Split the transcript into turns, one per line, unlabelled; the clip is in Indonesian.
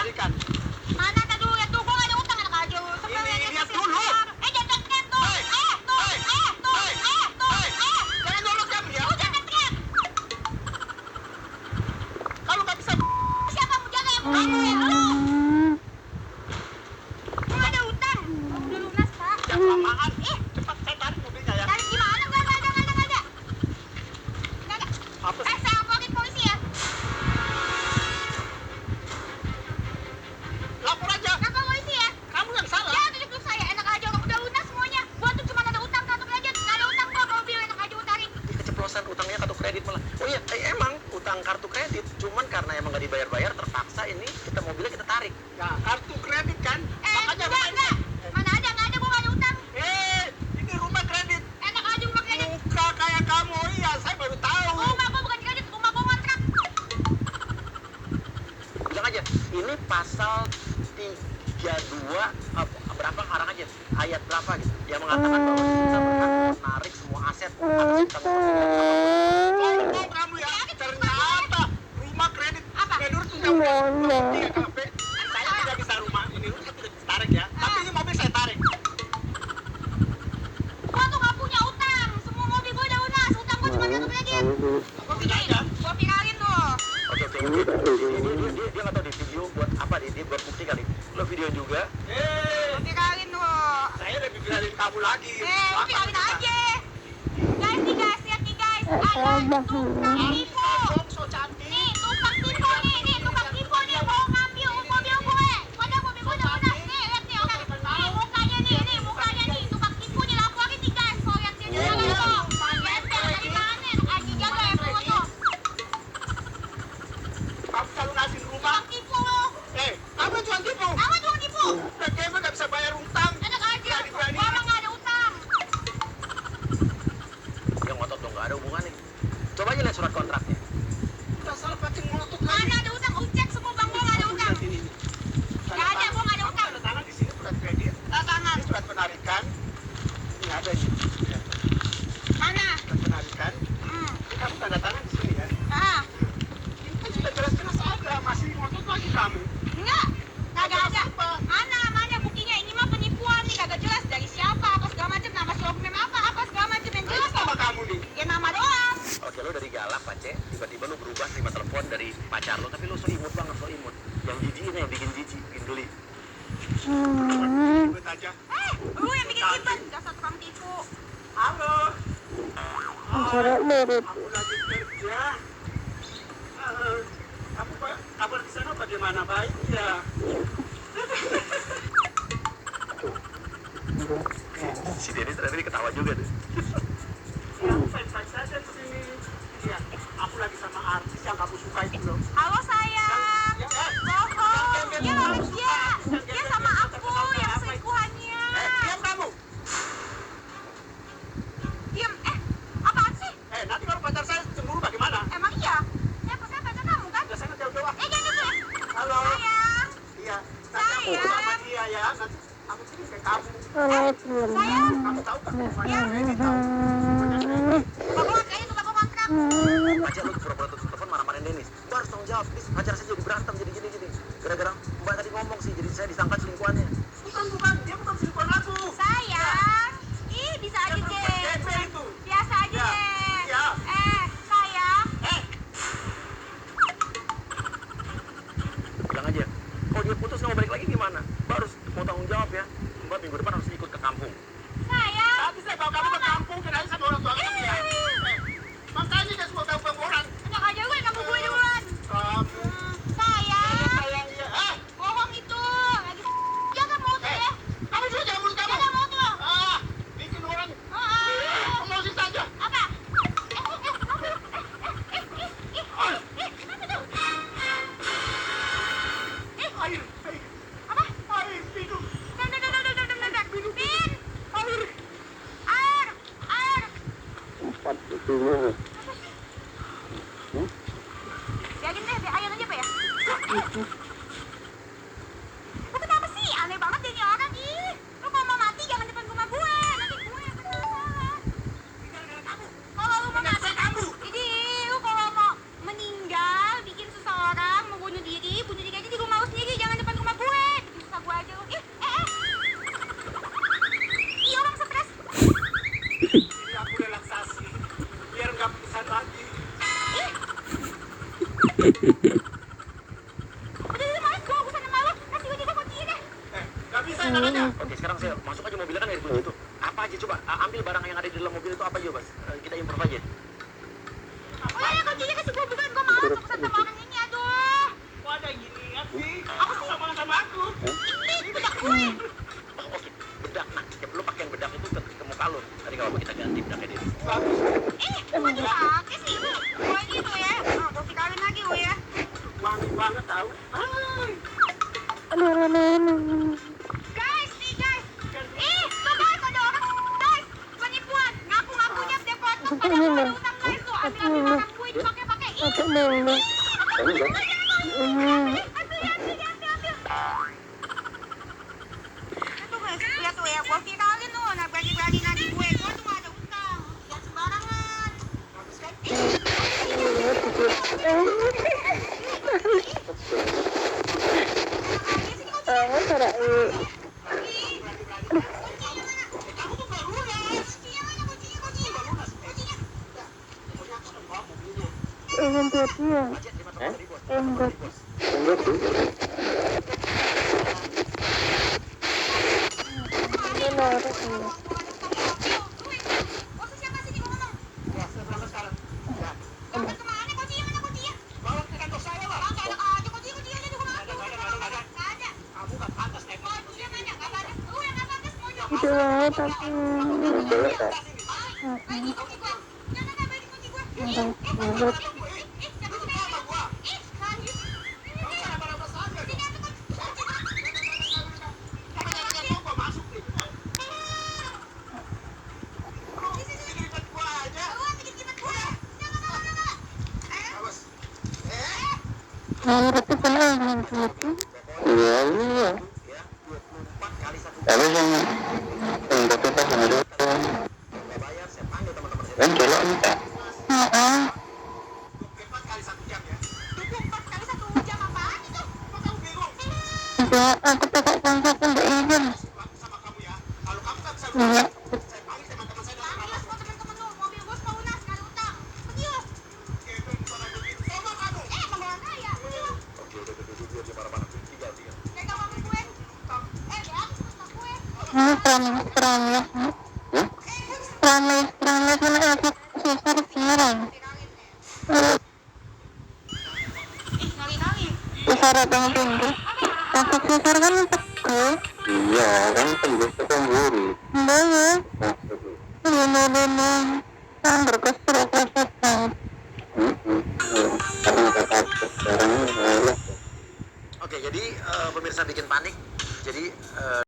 tarikan.
Mana tadi lihat tuh, gua nggak ada utang anak aja.
Ini lihat dulu.
Jangan teriak tuh.
Jangan nyolot kamu ya.
Jangan teriak.
Kalau nggak bisa,
Siapa mau jaga yang kamu ya? Lu. Gua nggak ada utang. Udah lunas, Pak.
jangan kelamaan. Cepat saya tarik mobilnya ya.
Dari gimana? Nggak ada. Nggak ada.
Apa sih?
Saya laporin polisi ya.
Lapor aja.
Kenapa polisi ya?
Kamu yang salah.
Jangan tunjuk saya, enak aja orang udah lunas semuanya. Gua tuh cuma ada utang kartu kredit, nggak ada utang gua mobil, enak aja utarin.
Keceplosan utangnya kartu kredit malah. Oh iya, emang utang kartu kredit, cuman karena emang nggak dibayar-bayar terpaksa ini kita mobilnya kita tarik.
Ya, kartu kredit kan. Makanya
Enggak. Mana ada, nggak ada, gua nggak ada utang.
Ini rumah kredit.
Enak aja rumah kredit.
Muka kayak kamu. Iya, saya baru tahu.
Rumah gua bukan kredit, rumah gua kontrak.
Bilang aja, ini pasal 32 berapa ngarang aja ayat berapa gitu yang mengatakan bahwa kita berhak menarik semua aset atas kita
Ngomong kamu ya. Ternyata rumah kredit.
Apa?
Menurut undang-undang 3 KP, saya tidak bisa rumah ini rumah tidak bisa tarik ya. Tapi ini mobil saya tarik.
Gua tuh nggak punya utang, semua mobil gua udah lunas, utang gua cuma kartu kredit. Gua viralin tuh.
oke dia nggak tahu di video buat apa dia buat bukti kali lo video juga
Gua viralin tuh.
Saya lebih viralin kamu lagi.
Lu viralin aja. Guys, lihat nih guys. Ada tukang tipu.
So cantik.
Nih, tukang tipu nih, tukang tipu nih mau ngambil mobil gue. Padahal mobil gue udah lunas. Nih, lihat nih orang. Nih mukanya nih, tukang tipu nih laporin nih guys. So lihat dia jaga tuh. Gembel dari mana? Aji jaga yang tuh tuh.
Kamu selalu ngasih rumah.
Tukang tipu lu.
Kamu cuma tipu.
Apa tukang tipu?
Kamu nggak bisa bayar utang.
Enak aja.
Berani-berani.
Gua emang nggak ada utang.
yang ngotot dong nggak ada hubungannya coba aja lihat surat kontraknya
Udah salah pacing ngotot lagi.
Mana ada utang? Cek semua bang gua nggak ada utang.
Ini.
Nggak ada, gua nggak ada utang.
Tanda tangan di sini surat kredit.
Tanda tangan.
Ini surat penarikan. Ini ada nih. Ya,
Mana?
surat penarikan. Ini kamu tanda tangan di sini ya. Ini kan sudah jelas-jelas ada. Masih ngotot lagi kamu.
Enggak ada. Mana buktinya? Ini mah penipuan nih, kagak jelas dari siapa, apa segala macam, nama showroom apa segala macam yang
Ini
jelas
sama
kok.
kamu nih.
Ya nama doang.
oke lo dari galak pace tiba-tiba lo berubah terima telepon dari pacar lo tapi lo so imut banget so imut yang jijik ini yang bikin jijik bikin geli
Ribet aja.
Lu yang bikin ribet, dasar tukang tipu.
Halo. Aku lagi kerja. Kamu kabar di sana bagaimana? Baik ya.
si Denny ternyata dia ketawa juga tuh
Ya, baik-baik saja di sini. Ya, aku lagi sama artis yang kamu suka itu loh.
Halo sayang. Bohong. Dia lagi dia sama aku yang selingkuhannya.
Diam kamu.
Diam. Apaan sih?
Nanti kalau pacar saya cemburu bagaimana?
Emang iya? Saya pacar kamu kan?
Ya, saya jauh-jauh.
Jangan gitu.
Halo.
Sayang.
Iya, nanti aku sama dia ya. Nanti aku kirim ke kamu.
Sayang.
Kamu tahu kan? Rumahnya kredit tahu.
Kayaknya tukang kontrak.
pacar lo pura-pura tutup telepon marah-marahin Dennis gue harus tanggung jawab please pacar saya jadi berantem jadi gini gara-gara mbak tadi ngomong sih jadi saya disangka selingkuhannya
Bukan. Dia bukan selingkuhan aku.
Sayang. Ih, bisa aja,
Dia perempuan
Jeng.
gembel itu.
Biasa aja,
Ya.
Jeng.
Ya.
Sayang.
bilang aja kalau dia putus nggak mau balik lagi gimana mbak harus mau tanggung jawab ya mbak minggu depan harus ikut ke kampung
Sayang.
Tapi saya bawa kamu ke kampung, kenalin sama orang tua kamu ya. Makanya dia semua kampung orang.
Enak aja gue, kamu gue duluan.
Kamu.
Sayang.
Sayang ya.
Bohong itu. Lagi jaga mulut ya.
Kamu juga jangan mulut kamu.
Jaga mulut lo.
Bikin orang.
Ah.
Emosi saja.
Apa?
Air.
Apa?
Air, minum.
Bentar.
Oke, sekarang saya masuk aja mobilnya kan dari kunci itu. Apa aja coba ambil barang yang ada di dalam mobil itu apa aja, Bas? Kita improve aja.
Oh iya, kuncinya kasih gue bukan, gue mau urusan sama orang ini, aduh.
Kok ada ginian sih? Aku sama aku.
Ini bedak gue.
Oh, oke. Bedak. Nah, ya perlu pakai bedak itu ke muka lu. Tadi kalau kita ganti bedaknya dia.
Bagus.
Cuma dipakai sih, Bu. Gue gitu ya. Oh, gue tinggalin lagi, Bu ya.
Wangi banget tahu.
Guys, nih guys. Tuh guys, ada orang. Guys, penipuan. Ngaku-ngakunya dia potong pada mau ada utang guys tuh. Ambil barang gue dipakai-pakai. Ambil. Itu guys, lihat tuh ya. Gue viralin tuh. Nah, bagi-bagi lagi gue. Gue tuh gak ada utang. Jangan sembarangan.
Bagus kan? Kamu tuh gak lunas.
Budget 5 ribu, Bos.
Ya, saya berangkat sekarang. Ya.
Kemana kuncinya? Mana kuncinya?
Bawa ke kantor saya lah.
Bang, enak aja kuncinya di rumah aku.
Ada.
Nggak ada.
Kamu gak pantas naik mobil.
Kuncinya mana? Nggak pantas. Lu yang nggak pantas mau nyok.
Itu tapi
Bagi kunci gua. Jangan bagi kunci gua.
Menurut-
Siapa
Itu
sih?
sama gua.
Sadis.
Kamu kan apa-apa saja dong.
Sini, aku kunci gua.
Jangan gua masuk nih. Sini dekat gua aja.
Lu yang bikin jimat gua. Jangan.
Awas.
itu pernah gitu. Iya.
Ya, 24 kali 1
Tapi yang itu pas ada
nggak bayar, saya panggil teman-teman saya.
kan colok minta.
24 kali 1 jam ya.
24 kali 1 jam apaan itu?
Kok kamu bingung?
Enggak, aku pakai konsep untuk izin.
Sama kamu ya. Kalau kamu tak bisa
Iya.
lunas, saya panggil teman-teman saya datang
Panggil
langsung.
semua temen-temen lu. Mobil gua semua lunas, nggak ada utang. Pergi lu.
Itu bukan lagi gitu. Sama kamu.
Emang orang kaya. Pergi lu.
Oke, udah biar dia marah-marah. Tinggal.
Pegang mobil gue. Dia habis utang gue.
Promis. Promis mana aku susah sekarang.
Kali-kali.
Susah datang tunggu. Takut susah kan takut. Iya, kan tembus ke pemburu. Enggak. Bener-bener. Kan berkestrok-kestrok. Karena takut sekarang.
Oke, jadi pemirsa bikin panik. Jadi